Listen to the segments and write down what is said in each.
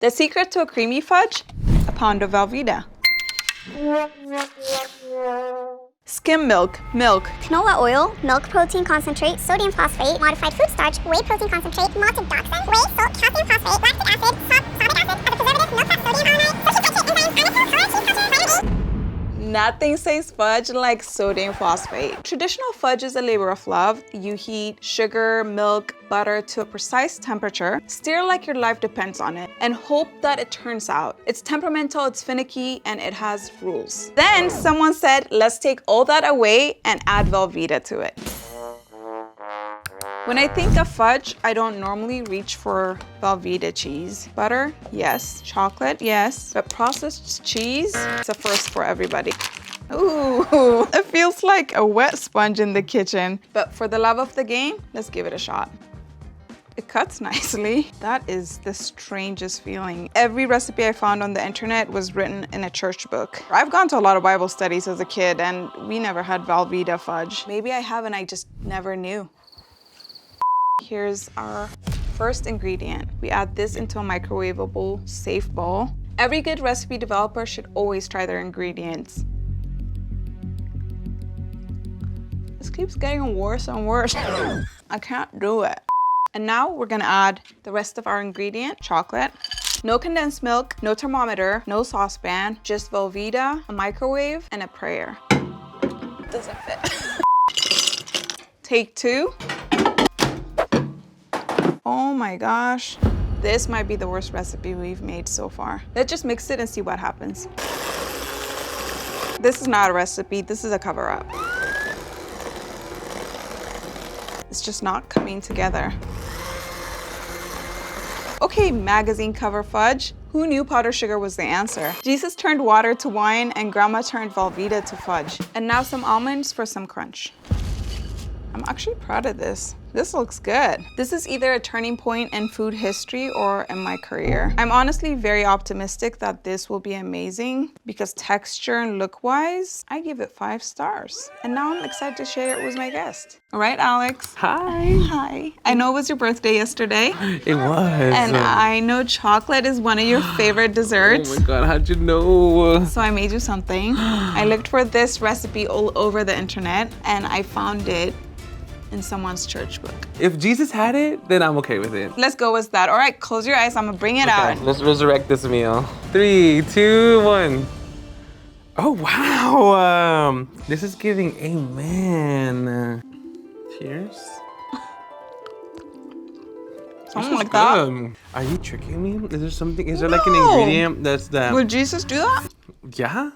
The secret to a creamy fudge? A pound of Velveeta. Skim milk, canola oil, milk protein concentrate, sodium phosphate, modified food starch, whey protein concentrate, malted dachshund, whey, salt, calcium phosphate, lactic acid, salt, sorbic acid, as a preservative, milk fat, sodium iodide, Nothing says fudge like sodium phosphate. Traditional fudge is a labor of love. You heat sugar, milk, butter to a precise temperature, stir like your life depends on it, and hope that it turns out. It's temperamental, it's finicky, and it has rules. Then someone said, let's take all that away and add Velveeta to it. When I think of fudge, I don't normally reach for Velveeta cheese. Butter, yes. Chocolate, yes. But processed cheese, it's a first for everybody. Ooh, it feels like a wet sponge in the kitchen. But for the love of the game, let's give it a shot. It cuts nicely. That is the strangest feeling. Every recipe I found on the internet was written in a church book. I've gone to a lot of Bible studies as a kid and we never had Velveeta fudge. Maybe I have and I just never knew. Here's our first ingredient. We add this into a microwavable, safe bowl. Every good recipe developer should always try their ingredients. This keeps getting worse and worse. I can't do it. And now we're gonna add the rest of our ingredient, chocolate. No condensed milk, no thermometer, no saucepan, just Velveeta, a microwave, and a prayer. Doesn't fit. Take 2. Oh my gosh. This might be the worst recipe we've made so far. Let's just mix it and see what happens. This is not a recipe, this is a cover-up. It's just not coming together. Okay, magazine cover fudge. Who knew powdered sugar was the answer? Jesus turned water to wine and grandma turned Velveeta to fudge. And now some almonds for some crunch. I'm actually proud of this. This looks good. This is either a turning point in food history or in my career. I'm honestly very optimistic that this will be amazing because texture and look-wise, I give it 5 stars. And now I'm excited to share it with my guest. All right, Alex. Hi. Hi. I know it was your birthday yesterday. It was. And I know chocolate is one of your favorite desserts. Oh my God, how'd you know? So I made you something. I looked for this recipe all over the internet and I found it in someone's church book. If Jesus had it, then I'm okay with it. Let's go with that. All right, close your eyes. I'm gonna bring it out. Let's resurrect this meal. 3, 2, 1. Oh, wow. This is giving amen. Cheers. Something like that. Are you tricking me? Is there something, is there like an ingredient that's that? Would Jesus do that? Yeah.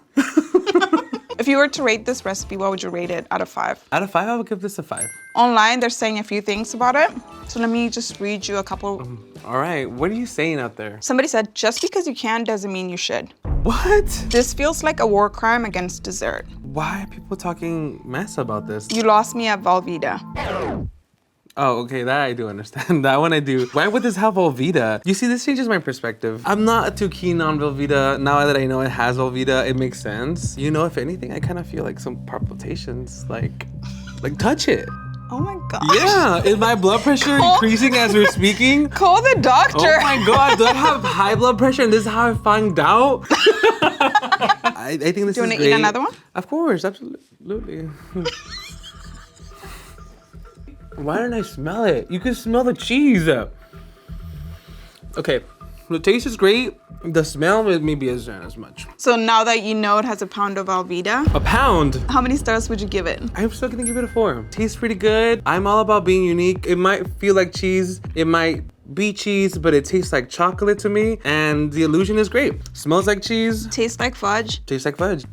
If you were to rate this recipe, what would you rate it out of 5? Out of 5, I would give this a 5. Online, they're saying a few things about it. So let me just read you a couple. All right, what are you saying out there? Somebody said, just because you can doesn't mean you should. What? This feels like a war crime against dessert. Why are people talking mess about this? You lost me at Velveeta. Oh, okay, that I do understand. That one I do. Why would this have Velveeta? You see, this changes my perspective. I'm not too keen on Velveeta. Now that I know it has Velveeta, it makes sense. You know, if anything, I kind of feel like some palpitations, like touch it. Oh my gosh. Yeah, is my blood pressure increasing as we're speaking? Call the doctor. Oh my God, do I have high blood pressure and this is how I find out? I think this is great. Do you want to eat another one? Of course, absolutely. Why didn't I smell it? You can smell the cheese. Okay, the taste is great. The smell maybe isn't as much. So now that you know it has a pound of Velveeta, A pound? how many stars would you give it? I'm still gonna give it a 4. Tastes pretty good. I'm all about being unique. It might feel like cheese. It might be cheese, but it tastes like chocolate to me. And the illusion is great. Smells like cheese. Tastes like fudge. Tastes like fudge.